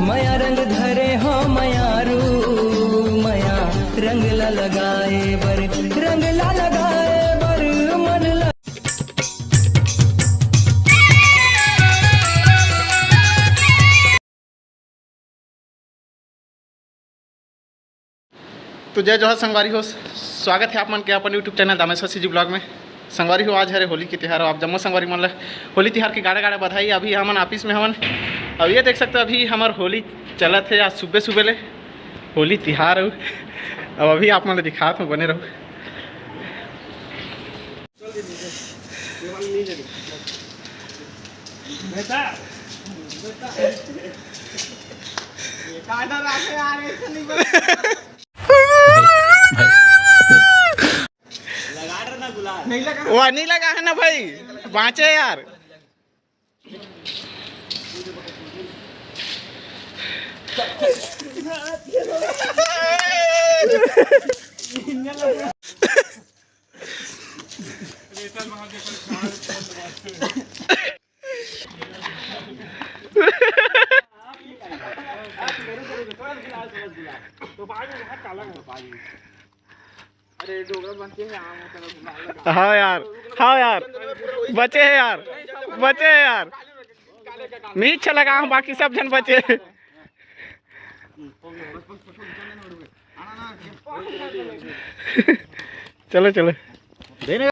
मया रंग धरे हो मयारू मया रंग ला लगाए बर रंग ला लगाए बर मन ला। तो जय जोहर संगवारी हो, स्वागत है आप मन के अपन YouTube channel Dameshwar Singh ji blog में। संगवारी हो, आज हरे होली के त्यौहार। आप जम्मू संगवारी मन होली त्यौहार की गाड़ा गाड़ा बधाई। अभी हमन ऑफिस में हमन अब ये देख सकते हो, अभी हमार होली चलत है। आज सुबह सुबह ले होली त्यौहार हो। अब अभी आप मन दिखात हूँ, बने रहो। वह नहीं लगा है ना भाई, बाँचे यार। हाँ यार, हाँ यार, बचे है यार, बचे है यार। मीठ लगा हूँ, बाकी सब जन बचे। चलो चलो देने।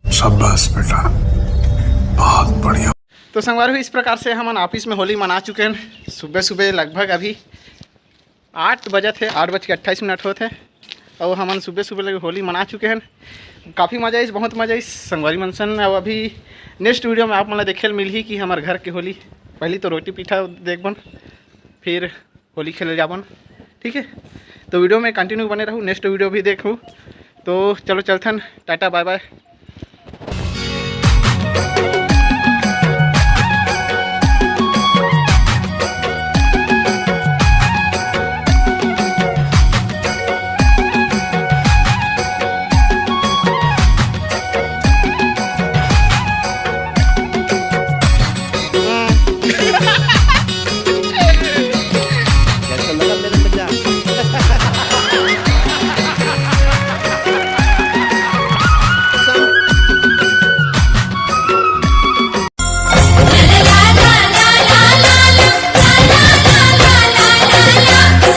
शाबाश बेटा, बहुत बढ़िया। तो संगवार इस प्रकार से हम ऑफिस में होली मना चुके हैं। सुबह सुबह लगभग अभी 8 बजे थे, 8:28 होते हैं और हम सुबह सुबह होली मना चुके हैं। काफ़ी मज़ा आई, बहुत मज़ा आई संगवारी मनसन। और अभी नेक्स्ट वीडियो में आप मन देखे मिल ही कि हमारे घर की होली पहली तो रोटी पीठा देखबन, फिर होली खेले जाबन। ठीक है, तो वीडियो में कंटिन्यू बने रहूँ, नेक्स्ट वीडियो भी देखूँ। तो चलो चलथन, टाटा बाय बाय।